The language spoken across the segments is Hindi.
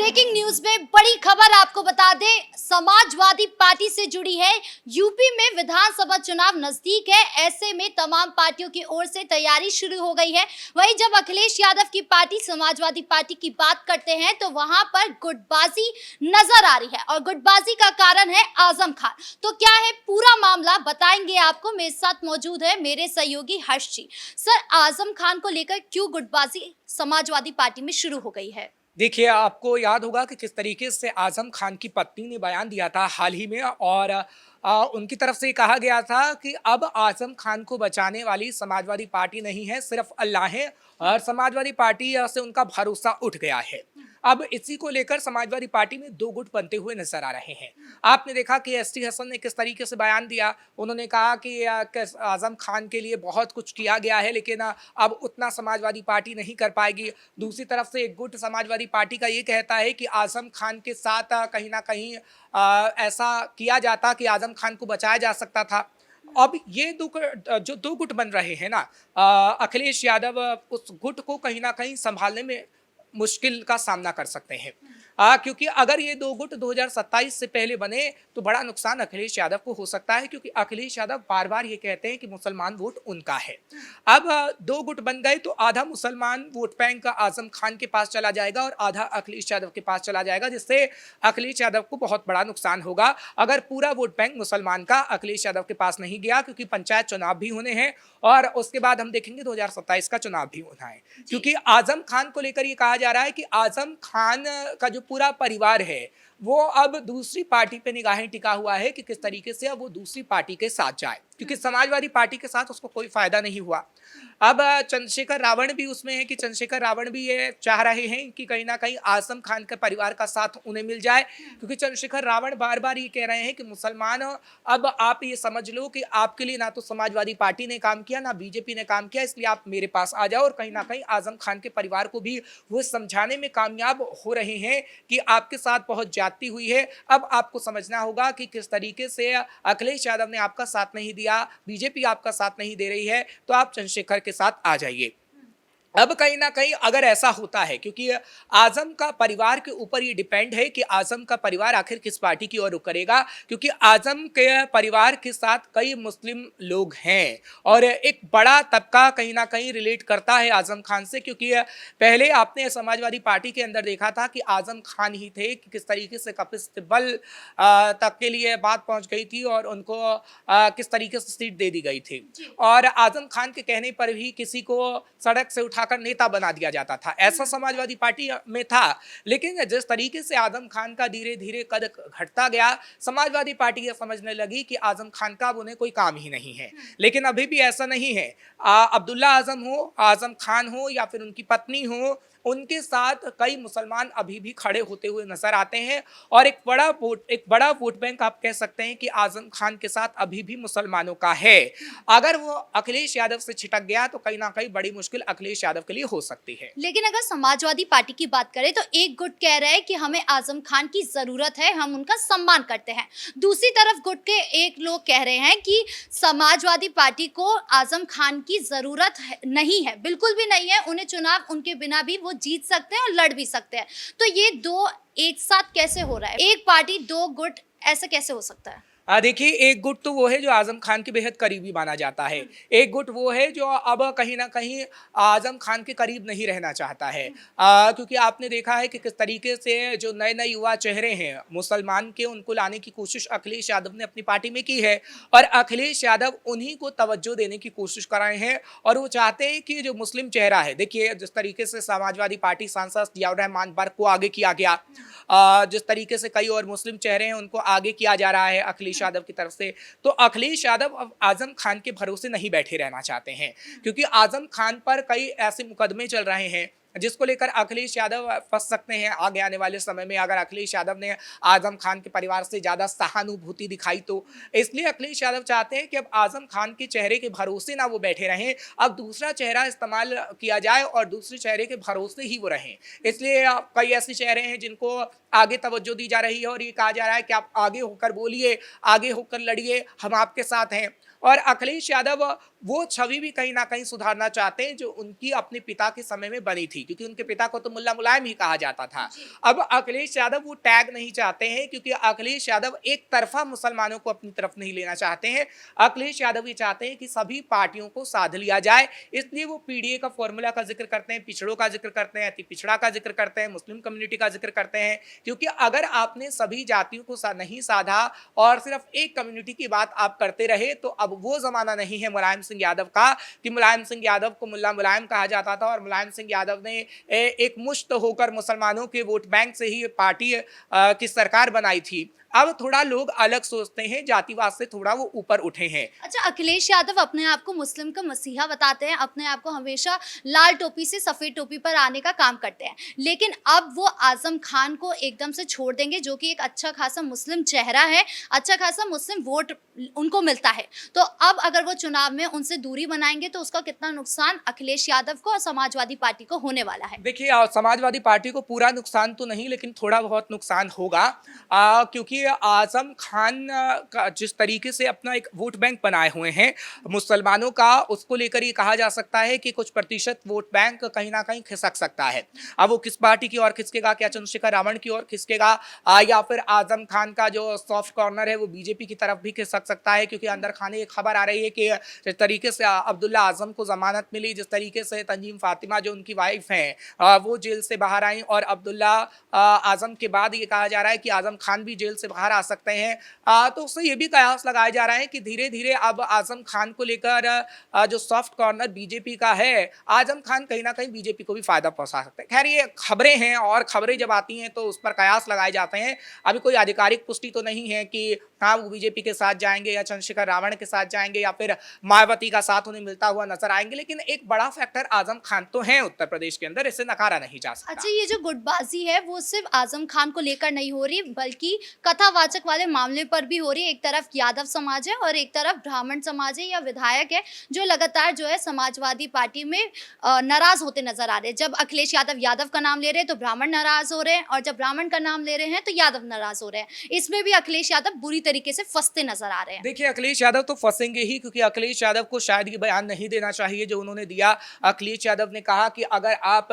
ब्रेकिंग न्यूज में बड़ी खबर आपको बता दें, समाजवादी पार्टी से जुड़ी है। यूपी में विधानसभा चुनाव नजदीक है, ऐसे में तमाम पार्टियों की ओर से तैयारी शुरू हो गई है। वहीं जब अखिलेश यादव की पार्टी समाजवादी पार्टी की बात करते हैं तो वहां पर गुटबाजी नजर आ रही है और गुटबाजी का कारण है आजम खान। तो क्या है पूरा मामला बताएंगे आपको। मेरे साथ मौजूद है मेरे सहयोगी हर्ष जी। सर, आजम खान को लेकर क्यों गुटबाजी समाजवादी पार्टी में शुरू हो गई है? देखिए, आपको याद होगा कि किस तरीके से आज़म खान की पत्नी ने बयान दिया था हाल ही में और उनकी तरफ से कहा गया था कि अब आज़म खान को बचाने वाली समाजवादी पार्टी नहीं है, सिर्फ अल्लाह है और समाजवादी पार्टी से उनका भरोसा उठ गया है। अब इसी को लेकर समाजवादी पार्टी में दो गुट बनते हुए नजर आ रहे हैं। आपने देखा कि एसटी हसन ने किस तरीके से बयान दिया। उन्होंने कहा कि आज़म खान के लिए बहुत कुछ किया गया है, लेकिन अब उतना समाजवादी पार्टी नहीं कर पाएगी। दूसरी तरफ से एक गुट समाजवादी पार्टी का ये कहता है कि आज़म खान के साथ कहीं ना कहीं ऐसा किया जाता कि आज़म खान को बचाया जा सकता था। अब ये जो दो गुट बन रहे हैं ना, अखिलेश यादव उस गुट को कहीं ना कहीं संभालने में मुश्किल का सामना कर सकते हैं। क्योंकि अगर ये दो गुट 2027 से पहले बने तो बड़ा नुकसान अखिलेश यादव को हो सकता है, क्योंकि अखिलेश यादव बार बार ये कहते हैं कि मुसलमान वोट उनका है। अब दो गुट बन गए तो आधा मुसलमान वोट बैंक आजम खान के पास चला जाएगा और आधा अखिलेश यादव के पास चला जाएगा, जिससे अखिलेश यादव को बहुत बड़ा नुकसान होगा अगर पूरा वोट बैंक मुसलमान का अखिलेश यादव के पास नहीं गया, क्योंकि पंचायत चुनाव भी होने हैं और उसके बाद हम देखेंगे 2027 का चुनाव भी होना है। क्योंकि आजम खान को लेकर ये कहा जा रहा है कि आजम खान का जो पूरा परिवार है वो अब दूसरी पार्टी पे निगाहें टिका हुआ है कि किस तरीके से अब वो दूसरी पार्टी के साथ जाए, क्योंकि समाजवादी पार्टी के साथ उसको कोई फायदा नहीं हुआ। अब चंद्रशेखर रावण भी उसमें है कि चंद्रशेखर रावण भी ये चाह रहे हैं कि कहीं ना कहीं आजम खान के परिवार का साथ उन्हें मिल जाए, क्योंकि चंद्रशेखर रावण बार बार ये कह रहे हैं कि मुसलमान अब आप ये समझ लो कि आपके लिए ना तो समाजवादी पार्टी ने काम किया ना बीजेपी ने काम किया, इसलिए आप मेरे पास आ जाओ। और कहीं ना कहीं आजम खान के परिवार को भी वो समझाने में कामयाब हो रहे हैं कि आपके साथ बहुत ज्यादती हुई है। अब आपको समझना होगा कि किस तरीके से अखिलेश यादव ने आपका साथ नहीं दिया, बीजेपी आपका साथ नहीं दे रही है, तो आप चंद्रशेखर के साथ आ जाइए। अब कहीं ना कहीं अगर ऐसा होता है, क्योंकि आजम का परिवार के ऊपर ये डिपेंड है कि आजम का परिवार आखिर किस पार्टी की ओर रुख करेगा, क्योंकि आजम के परिवार के साथ कई मुस्लिम लोग हैं और एक बड़ा तबका कहीं ना कहीं रिलेट करता है आजम खान से। क्योंकि पहले आपने समाजवादी पार्टी के अंदर देखा था कि आजम खान ही थे कि किस तरीके से कपिल सिब्बल तक के लिए बात पहुंच गई थी और उनको किस तरीके से सीट दे दी गई थी, और आजम खान के कहने पर भी किसी को सड़क से उठाकर नेता बना दिया जाता था। ऐसा समाजवादी पार्टी में था। लेकिन जिस तरीके से आजम खान का धीरे धीरे कद घटता गया, समाजवादी पार्टी ये समझने लगी कि आजम खान का अब उन्हें कोई काम ही नहीं है। लेकिन अभी भी ऐसा नहीं है। अब्दुल्ला आजम हो, आजम खान हो या फिर उनकी पत्नी हो, उनके साथ कई मुसलमान अभी भी खड़े होते हुए नजर आते हैं और एक बड़ा वोट बैंक आप कह सकते हैं कि आजम खान के साथ अभी भी मुसलमानों का है। अगर वो अखिलेश यादव से छिटक गया तो कहीं ना कहीं बड़ी मुश्किल अखिलेश यादव के लिए हो सकती है। लेकिन अगर समाजवादी पार्टी की बात करें तो एक गुट कह रहा है कि हमें आजम खान की जरूरत है, हम उनका सम्मान करते हैं। दूसरी तरफ गुट के एक लोग कह रहे हैं कि समाजवादी पार्टी को आजम खान की जरूरत नहीं है, बिल्कुल भी नहीं है। उन्हें चुनाव उनके बिना भी वो जीत सकते हैं और लड़ भी सकते हैं। तो ये दो एक साथ कैसे हो रहा है? एक पार्टी दो गुट, ऐसा कैसे हो सकता है? देखिए, एक गुट तो वो है जो आजम खान के बेहद करीबी माना जाता है। एक गुट वो है जो अब कहीं ना कहीं आजम खान के करीब नहीं रहना चाहता है। क्योंकि आपने देखा है कि किस तरीके से जो नए नए युवा चेहरे हैं मुसलमान के, उनको लाने की कोशिश अखिलेश यादव ने अपनी पार्टी में की है और अखिलेश यादव उन्हीं को तवज्जो देने की कोशिश कर रहे हैं और वो चाहते हैं कि जो मुस्लिम चेहरा है, देखिए जिस तरीके से समाजवादी पार्टी सांसद जियाउर रहमान बर्क को आगे किया गया, जिस तरीके से कई और मुस्लिम चेहरे हैं उनको आगे किया जा रहा है अखिलेश यादव की तरफ से, तो अखिलेश यादव अब आजम खान के भरोसे नहीं बैठे रहना चाहते हैं, क्योंकि आजम खान पर कई ऐसे मुकदमे चल रहे हैं जिसको लेकर अखिलेश यादव फंस सकते हैं आगे आने वाले समय में, अगर अखिलेश यादव ने आजम खान के परिवार से ज्यादा सहानुभूति दिखाई तो। इसलिए अखिलेश यादव चाहते हैं कि अब आजम खान के चेहरे के भरोसे ना वो बैठे रहें, अब दूसरा चेहरा इस्तेमाल किया जाए और दूसरे चेहरे के भरोसे ही वो रहें। इसलिए कई ऐसे चेहरे हैं जिनको आगे तवज्जो दी जा रही है और ये कहा जा रहा है कि आप आगे होकर बोलिए, आगे होकर लड़िए, हम आपके साथ हैं। और अखिलेश यादव वो छवि भी कहीं ना कहीं सुधारना चाहते हैं जो उनकी अपने पिता के समय में बनी थी, क्योंकि उनके पिता को तो मुल्ला मुलायम ही कहा जाता था। अब अखिलेश यादव वो टैग नहीं चाहते हैं, क्योंकि अखिलेश यादव एक तरफा मुसलमानों को अपनी तरफ नहीं लेना चाहते हैं। अखिलेश यादव ये चाहते हैं कि सभी पार्टियों को साध लिया जाए, इसलिए वो पीडीए का फॉर्मूला का जिक्र करते हैं, पिछड़ों का जिक्र करते हैं, अति पिछड़ा का जिक्र करते हैं, मुस्लिम कम्युनिटी का जिक्र करते हैं। क्योंकि अगर आपने सभी जातियों को नहीं साधा और सिर्फ एक कम्युनिटी की बात आप करते रहे, तो अब वो जमाना नहीं है मुलायम सिंह यादव का कि मुलायम सिंह यादव को मुल्ला मुलायम कहा जाता था और मुलायम सिंह यादव ने एक मुश्त होकर मुसलमानों के वोट बैंक से ही पार्टी की सरकार बनाई थी। अब थोड़ा लोग अलग सोचते हैं, जातिवाद से थोड़ा वो ऊपर उठे हैं। अच्छा, अखिलेश यादव अपने आप को मुस्लिम का मसीहा बताते हैं, अपने आप को हमेशा लाल टोपी से सफेद टोपी पर आने का काम करते हैं, लेकिन अब वो आजम खान को एकदम से छोड़ देंगे, जो कि एक अच्छा खासा मुस्लिम चेहरा है, अच्छा खासा मुस्लिम वोट उनको मिलता है। तो अब अगर वो चुनाव में उनसे दूरी बनाएंगे तो उसका कितना नुकसान अखिलेश यादव को और समाजवादी पार्टी को होने वाला है? देखिए, समाजवादी पार्टी को पूरा नुकसान तो नहीं, लेकिन थोड़ा बहुत नुकसान होगा, क्योंकि आजम खान का जिस तरीके से अपना एक वोट बैंक बनाए हुए हैं मुसलमानों का, उसको लेकर ये कहा जा सकता है कि कुछ प्रतिशत वोट बैंक कहीं ना कहीं खिसक सकता है। अब वो किस पार्टी की ओर खिसकेगा, क्या चंद्रशेखर रावण की ओर खिसकेगा, या फिर आजम खान का जो सॉफ्ट कॉर्नर है वो बीजेपी की तरफ भी खिसक सकता है। क्योंकि अंदर खाने एक खबर आ रही है कि जिस तरीके से अब्दुल्ला आजम को जमानत मिली, जिस तरीके से तंजीम फातिमा जो उनकी वाइफ हैं वो जेल से बाहर आई, और अब्दुल्ला आजम के बाद ये कहा जा रहा है कि आजम खान भी जेल से बाहर आ सकते हैं, तो उससे ये भी कयास लगाया जा रहा है कि धीरे धीरे अब आजम खान को लेकर जो सॉफ्ट कॉर्नर बीजेपी का है, आजम खान कहीं ना कहीं बीजेपी को भी फायदा पहुंचा सकते हैं। खैर, ये खबरें हैं और खबरें जब आती हैं तो उस पर कयास लगाए जाते हैं। अभी कोई आधिकारिक पुष्टि तो नहीं है कि हाँ वो बीजेपी के साथ जाएंगे या चंद्रशेखर रावण के साथ जाएंगे या फिर मायावती का साथ उन्हें मिलता हुआ नजर आएंगे, लेकिन एक बड़ा फैक्टर आजम खान तो है उत्तर प्रदेश के अंदर, इसे नकारा नहीं जा सकता। अच्छा, ये जो गुटबाजी है वो सिर्फ आजम खान को लेकर नहीं हो रही, बल्कि कथावाचक वाले मामले पर भी हो रही है। एक तरफ यादव समाज है और एक तरफ ब्राह्मण समाज है या विधायक है, जो लगातार जो है समाजवादी पार्टी में नाराज होते नजर आ रहे हैं। जब अखिलेश यादव यादव का नाम ले रहे हैं तो ब्राह्मण नाराज हो रहे हैं, और जब ब्राह्मण का नाम ले रहे हैं तो यादव नाराज हो रहे हैं। इसमें भी अखिलेश यादव बुरी तरीके से फंसते नजर आ रहे हैं। देखिए, अखिलेश यादव तो फंसेंगे ही, क्योंकि अखिलेश यादव को शायद ये बयान नहीं देना चाहिए जो उन्होंने दिया। अखिलेश यादव ने कहा कि अगर आप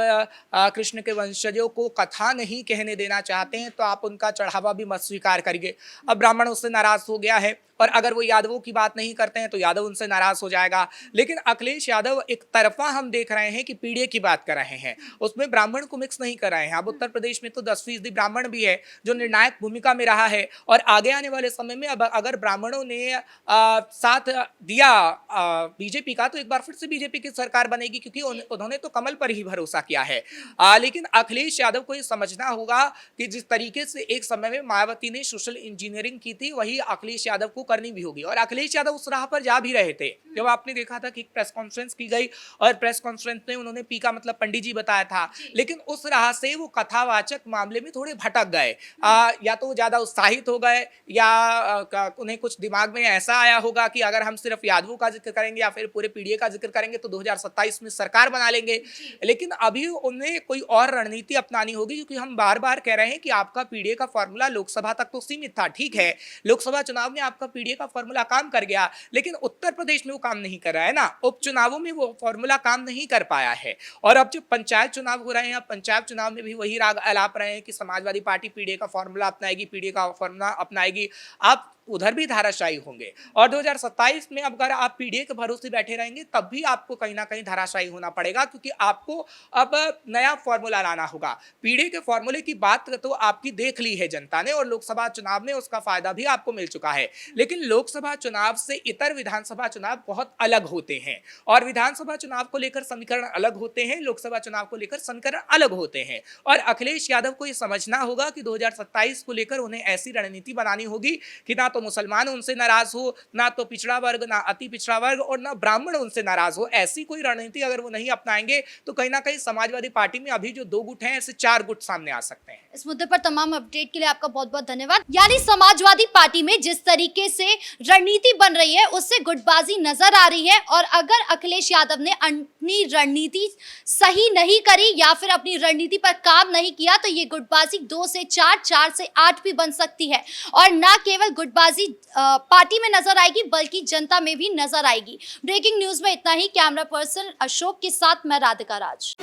कृष्ण के वंशजों को कथा नहीं कहने देना चाहते हैं तो आप उनका चढ़ावा भी मत स्वीकार करिए। अब ब्राह्मण उससे नाराज हो गया है, और अगर वो यादवों की बात नहीं करते हैं तो यादव उनसे नाराज हो जाएगा। लेकिन अखिलेश यादव एक तरफा हम देख रहे हैं कि पीडीए की बात कर रहे हैं, उसमें ब्राह्मण को मिक्स नहीं कर रहे हैं। अब उत्तर प्रदेश में तो 10% ब्राह्मण भी है जो निर्णायक भूमिका में रहा है, और आगे आने वाले समय में अब अगर ब्राह्मणों ने साथ दिया बीजेपी का, तो एक बार फिर से बीजेपी की सरकार बनेगी, क्योंकि उन्होंने तो कमल पर ही भरोसा किया है। लेकिन अखिलेश यादव को ये समझना होगा कि जिस तरीके से एक समय में मायावती ने सोशल इंजीनियरिंग की थी, वही अखिलेश यादव को करनी भी होगी। और अखिलेश यादव उस राह पर जा भी रहे थे। जब आपने देखा था कि एक प्रेस कॉन्फ्रेंस की गई और प्रेस कॉन्फ्रेंस में उन्होंने पी का मतलब पंडित जी बताया था, लेकिन उस राह से वो कथावाचक मामले में थोड़े भटक गए। या तो ज्यादा उत्साहित हो गए, या उन्हें कुछ दिमाग में ऐसा आया होगा कि अगर हम सिर्फ यादवों का जिक्र करेंगे या फिर पूरे पीडीए का जिक्र करेंगे तो 2027 में सरकार बना लेंगे। लेकिन अभी उन्हें कोई और रणनीति अपनानी होगी, क्योंकि हम बार बार कह रहे हैं कि आपका पीडीए का फॉर्मूला लोकसभा तक तो सीमित था। ठीक है, लोकसभा चुनाव में आपका पीडीए का फॉर्मूला काम कर गया, लेकिन उत्तर प्रदेश में वो काम नहीं कर रहा है ना। उपचुनावों में वो फॉर्मूला काम नहीं कर पाया है, और अब जो पंचायत चुनाव हो रहे हैं, पंचायत चुनाव में भी वही राग अलाप रहे हैं कि समाजवादी पार्टी पीडीए का फॉर्मूला अपनाएगी, पीडीए का फॉर्मूला अपनाएगी। आप उधर भी धाराशायी होंगे, और 2027 में अगर आप पीडीए के भरोसे बैठे रहेंगे तब भी आपको कहीं ना कहीं धाराशायी होना पड़ेगा, क्योंकि आपको अब नया फॉर्मूला लाना होगा। पीडीए के फॉर्मूले की बात तो आपकी देख ली है जनता ने, और लोकसभा चुनाव में उसका फायदा भी आपको मिल चुका है। लेकिन लोकसभा चुनाव से इतर विधानसभा चुनाव बहुत अलग होते हैं, और विधानसभा चुनाव को लेकर समीकरण अलग होते हैं, लोकसभा चुनाव को लेकर समीकरण अलग होते हैं। और अखिलेश यादव को यह समझना होगा कि 2027 को लेकर उन्हें ऐसी रणनीति बनानी होगी कि ना तो मुसलमान उनसे नाराज हो, ना तो पिछड़ा वर्ग, ना अति पिछड़ा वर्ग, और ना ब्राह्मण उनसे नाराज हो। ऐसी कोई रणनीति अगर वो नहीं अपनाएंगे तो कहीं ना कहीं समाजवादी पार्टी में अभी जो 2 गुट हैं, ऐसे 4 गुट सामने आ सकते हैं। इस मुद्दे पर तमाम अपडेट के लिए आपका बहुत बहुत धन्यवाद। यानी समाजवादी पार्टी में जिस तरीके से रणनीति बन रही है उससे गुटबाजी नजर आ रही है, और अगर अखिलेश यादव ने अपनी रणनीति सही नहीं करी या फिर अपनी रणनीति पर काम नहीं किया तो ये गुटबाजी 2 से 4, 4 से 8 भी बन सकती है। और ना केवल गुटबाजी दखलंदाजी पार्टी में नजर आएगी बल्कि जनता में भी नजर आएगी। ब्रेकिंग न्यूज में इतना ही। कैमरा पर्सन अशोक के साथ मैं राधिका राज।